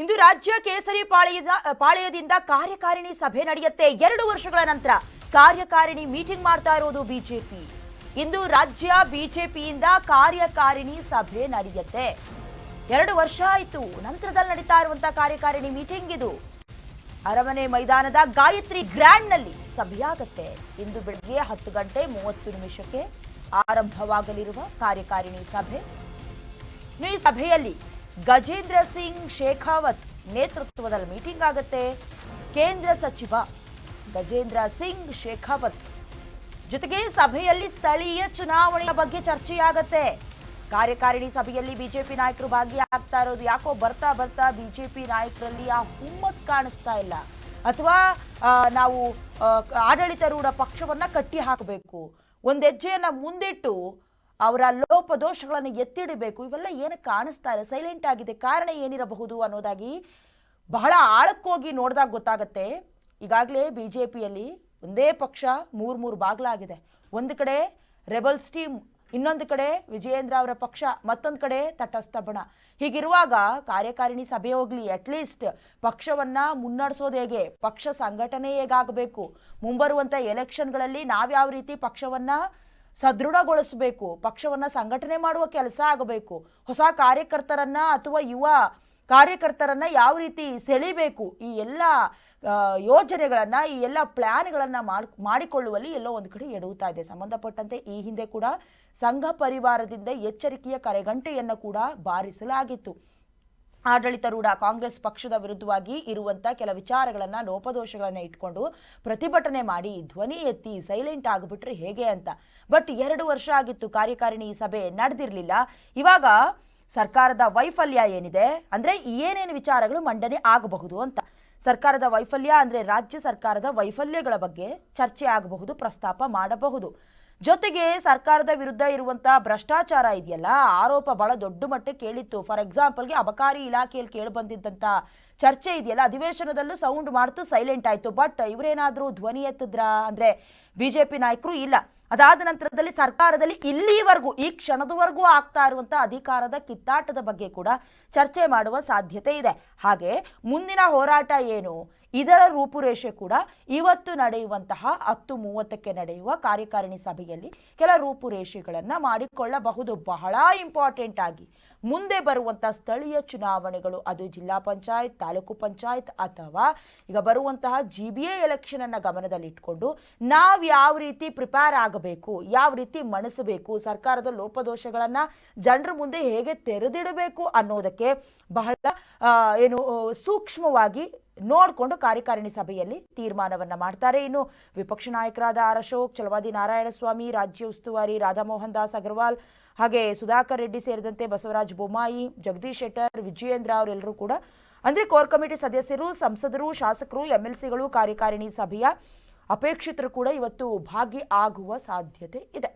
ಇಂದು ರಾಜ್ಯ ಕೇಸರಿ ಪಾಳೆಯದಿಂದ ಕಾರ್ಯಕಾರಿಣಿ ಸಭೆ ನಡೆಯುತ್ತೆ. 2 ವರ್ಷಗಳ ನಂತರ ಕಾರ್ಯಕಾರಿಣಿ ಮೀಟಿಂಗ್ ಮಾಡ್ತಾ ಇರೋದು ಬಿಜೆಪಿ. ಇಂದು ರಾಜ್ಯ ಬಿಜೆಪಿಯಿಂದ ಕಾರ್ಯಕಾರಿಣಿ ಸಭೆ ನಡೆಯುತ್ತೆ. 2 ವರ್ಷ ಆಯಿತು ನಂತರದಲ್ಲಿ ನಡೀತಾ ಇರುವಂತಹ ಕಾರ್ಯಕಾರಿಣಿ ಮೀಟಿಂಗ್ ಇದು. ಅರಮನೆ ಮೈದಾನದ ಗಾಯತ್ರಿ ಗ್ರ್ಯಾಂಡ್ ನಲ್ಲಿ ಸಭೆಯಾಗುತ್ತೆ. ಇಂದು ಬೆಳಗ್ಗೆ 10:30 ಆರಂಭವಾಗಲಿರುವ ಕಾರ್ಯಕಾರಿಣಿ ಸಭೆ. ಈ ಸಭೆಯಲ್ಲಿ ಗಜೇಂದ್ರ ಸಿಂಗ್ ಶೇಖಾವತ್ ನೇತೃತ್ವದಲ್ಲಿ ಮೀಟಿಂಗ್ ಆಗುತ್ತೆ. ಕೇಂದ್ರ ಸಚಿವ ಗಜೇಂದ್ರ ಸಿಂಗ್ ಶೇಖಾವತ್ ಜೊತೆಗೆ ಸಭೆಯಲ್ಲಿ ಸ್ಥಳೀಯ ಚುನಾವಣೆಯ ಬಗ್ಗೆ ಚರ್ಚೆಯಾಗುತ್ತೆ. ಕಾರ್ಯಕಾರಿಣಿ ಸಭೆಯಲ್ಲಿ ಬಿಜೆಪಿ ನಾಯಕರು ಭಾಗಿಯಾಗ್ತಾ ಇರೋದು ಯಾಕೋ ಬರ್ತಾ ಬರ್ತಾ ಬಿಜೆಪಿ ನಾಯಕರಲ್ಲಿ ಆ ಹುಮ್ಮಸ್ ಕಾಣಿಸ್ತಾ ಇಲ್ಲ. ಅಥವಾ ನಾವು ಆಡಳಿತಾರೂಢ ಪಕ್ಷವನ್ನ ಕಟ್ಟಿ ಹಾಕಬೇಕು, ಒಂದು ಹೆಜ್ಜೆಯನ್ನ ಮುಂದಿಟ್ಟು ಅವರ ಲೋಪದೋಷಗಳನ್ನು ಎತ್ತಿಡಬೇಕು, ಇವೆಲ್ಲ ಏನಕ್ಕೆ ಕಾಣಿಸ್ತಾ ಇಲ್ಲ, ಸೈಲೆಂಟ್ ಆಗಿದೆ, ಕಾರಣ ಏನಿರಬಹುದು ಅನ್ನೋದಾಗಿ ಬಹಳ ಆಳಕ್ಕೋಗಿ ನೋಡಿದಾಗ ಗೊತ್ತಾಗತ್ತೆ. ಈಗಾಗಲೇ ಬಿಜೆಪಿಯಲ್ಲಿ ಒಂದೇ ಪಕ್ಷ 3 ಬಾಗ್ಲಾಗಿದೆ. ಒಂದು ಕಡೆ ರೆಬಲ್ಸ್ ಟೀಮ್, ಇನ್ನೊಂದು ಕಡೆ ವಿಜಯೇಂದ್ರ ಅವರ ಪಕ್ಷ, ಮತ್ತೊಂದು ಕಡೆ ತಟಸ್ಥ ಬಣ. ಹೀಗಿರುವಾಗ ಕಾರ್ಯಕಾರಿಣಿ ಸಭೆ ಹೋಗ್ಲಿ, ಅಟ್ಲೀಸ್ಟ್ ಪಕ್ಷವನ್ನ ಮುನ್ನಡೆಸೋದು ಹೇಗೆ, ಪಕ್ಷ ಸಂಘಟನೆ ಹೇಗಾಗಬೇಕು, ಮುಂಬರುವಂತ ಎಲೆಕ್ಷನ್ಗಳಲ್ಲಿ ನಾವ್ಯಾವ ರೀತಿ ಪಕ್ಷವನ್ನ ಸದೃಢಗೊಳಿಸಬೇಕು, ಪಕ್ಷವನ್ನ ಸಂಘಟನೆ ಮಾಡುವ ಕೆಲಸ ಆಗಬೇಕು, ಹೊಸ ಕಾರ್ಯಕರ್ತರನ್ನ ಅಥವಾ ಯುವ ಕಾರ್ಯಕರ್ತರನ್ನ ಯಾವ ರೀತಿ ಸೆಳಿಬೇಕು, ಈ ಎಲ್ಲ ಯೋಜನೆಗಳನ್ನ, ಈ ಎಲ್ಲ ಪ್ಲಾನ್ಗಳನ್ನ ಮಾಡಿಕೊಳ್ಳುವಲ್ಲಿ ಎಲ್ಲೋ ಒಂದು ಕಡೆ ಎಡುತ್ತಾ ಇದೆ. ಸಂಬಂಧಪಟ್ಟಂತೆ ಈ ಹಿಂದೆ ಕೂಡ ಸಂಘ ಪರಿವಾರದಿಂದ ಎಚ್ಚರಿಕೆಯ ಕರೆಗಂಟೆಯನ್ನು ಕೂಡ ಬಾರಿಸಲಾಗಿತ್ತು. ಆಡಳಿತಾರೂಢ ಕಾಂಗ್ರೆಸ್ ಪಕ್ಷದ ವಿರುದ್ಧವಾಗಿ ಇರುವಂತ ಕೆಲ ವಿಚಾರಗಳನ್ನ, ಲೋಪದೋಷಗಳನ್ನ ಇಟ್ಕೊಂಡು ಪ್ರತಿಭಟನೆ ಮಾಡಿ ಧ್ವನಿ ಎತ್ತಿ ಸೈಲೆಂಟ್ ಆಗಿಬಿಟ್ರೆ ಹೇಗೆ ಅಂತ. ಬಟ್ 2 ವರ್ಷ ಆಗಿತ್ತು ಕಾರ್ಯಕಾರಿಣಿ ಸಭೆ ನಡೆದಿರಲಿಲ್ಲ. ಇವಾಗ ಸರ್ಕಾರದ ವೈಫಲ್ಯ ಏನಿದೆ ಅಂದ್ರೆ ಏನೇನು ವಿಚಾರಗಳು ಮಂಡನೆ ಆಗಬಹುದು ಅಂತ. ಸರ್ಕಾರದ ವೈಫಲ್ಯ ಅಂದ್ರೆ ರಾಜ್ಯ ಸರ್ಕಾರದ ವೈಫಲ್ಯಗಳ ಬಗ್ಗೆ ಚರ್ಚೆ ಆಗಬಹುದು, ಪ್ರಸ್ತಾಪ ಮಾಡಬಹುದು. ಜೊತೆಗೆ ಸರ್ಕಾರದ ವಿರುದ್ಧ ಇರುವಂತಹ ಭ್ರಷ್ಟಾಚಾರ ಇದೆಯಲ್ಲ, ಆರೋಪ ಬಹಳ ದೊಡ್ಡ ಮಟ್ಟಕ್ಕೆ ಕೇಳಿತ್ತು. ಫಾರ್ ಎಕ್ಸಾಂಪಲ್ಗೆ ಅಬಕಾರಿ ಇಲಾಖೆಯಲ್ಲಿ ಕೇಳಿ ಬಂದಿದ್ದಂತ ಚರ್ಚೆ ಇದೆಯಲ್ಲ, ಅಧಿವೇಶನದಲ್ಲೂ ಸೌಂಡ್ ಮಾಡ್ತು, ಸೈಲೆಂಟ್ ಆಯ್ತು. ಬಟ್ ಇವರೇನಾದ್ರೂ ಧ್ವನಿ ಎತ್ತಿದ್ರ ಅಂದ್ರೆ ಬಿಜೆಪಿ ನಾಯಕರು ಇಲ್ಲ. ಅದಾದ ನಂತರದಲ್ಲಿ ಸರ್ಕಾರದಲ್ಲಿ ಇಲ್ಲಿವರೆಗೂ ಈ ಕ್ಷಣದವರೆಗೂ ಆಗ್ತಾ ಇರುವಂತಹ ಅಧಿಕಾರದ ಕಿತ್ತಾಟದ ಬಗ್ಗೆ ಕೂಡ ಚರ್ಚೆ ಮಾಡುವ ಸಾಧ್ಯತೆ ಇದೆ. ಹಾಗೆ ಮುಂದಿನ ಹೋರಾಟ ಏನು, ಇದರ ರೂಪುರೇಷೆ ಕೂಡ ಇವತ್ತು ನಡೆಯುವಂತಹ 10:30 ನಡೆಯುವ ಕಾರ್ಯಕಾರಿಣಿ ಸಭೆಯಲ್ಲಿ ಕೆಲ ರೂಪುರೇಷೆಗಳನ್ನ ಮಾಡಿಕೊಳ್ಳಬಹುದು. ಬಹಳ ಇಂಪಾರ್ಟೆಂಟ್ ಆಗಿ ಮುಂದೆ ಬರುವಂತಹ ಸ್ಥಳೀಯ ಚುನಾವಣೆಗಳು, ಅದು ಜಿಲ್ಲಾ ಪಂಚಾಯತ್, ತಾಲೂಕು ಪಂಚಾಯತ್ ಅಥವಾ ಈಗ ಬರುವಂತಹ GBA ಎಲೆಕ್ಷನ್ ಅನ್ನ ಗಮನದಲ್ಲಿಟ್ಕೊಂಡು ನಾವು ಯಾವ ರೀತಿ ಪ್ರಿಪೇರ್ ಆಗಬೇಕು, ಯಾವ ರೀತಿ ಮಣಿಸಬೇಕು, ಸರ್ಕಾರದ ಲೋಪದೋಷಗಳನ್ನ ಜನರ ಮುಂದೆ ಹೇಗೆ ತೆರೆದಿಡಬೇಕು ಅನ್ನೋದಕ್ಕೆ ಬಹಳ ಸೂಕ್ಷ್ಮವಾಗಿ ನೋಡಿಕೊಂಡು ಕಾರ್ಯಕಾರಿಣಿ ಸಭೆಯಲ್ಲಿ ತೀರ್ಮಾನವನ್ನ ಮಾಡ್ತಾರೆ. ಇನ್ನು ವಿಪಕ್ಷ ನಾಯಕರಾದ ಆರ್ ಅಶೋಕ್, ಛಲವಾದಿ ನಾರಾಯಣಸ್ವಾಮಿ, ರಾಜ್ಯ ಉಸ್ತುವಾರಿ ರಾಧಾಮೋಹನ್ ದಾಸ್ ಅಗರ್ವಾಲ್, ಹಾಗೆ ಸುಧಾಕರ್ ರೆಡ್ಡಿ ಸೇರಿದಂತೆ ಬಸವರಾಜ ಬೊಮ್ಮಾಯಿ, ಜಗದೀಶ್ ಶೆಟ್ಟರ್, ವಿಜಯೇಂದ್ರ ಅವರೆಲ್ಲರೂ ಕೂಡ ಅಂದ್ರೆ ಕೋರ್ ಕಮಿಟಿ ಸದಸ್ಯರು, ಸಂಸದರು, ಶಾಸಕರು, MLCಗಳು ಕಾರ್ಯಕಾರಿಣಿ ಸಭೆಯ ಅಪೇಕ್ಷಿತರು ಕೂಡ ಇವತ್ತು ಭಾಗಿ ಆಗುವ ಸಾಧ್ಯತೆ ಇದೆ.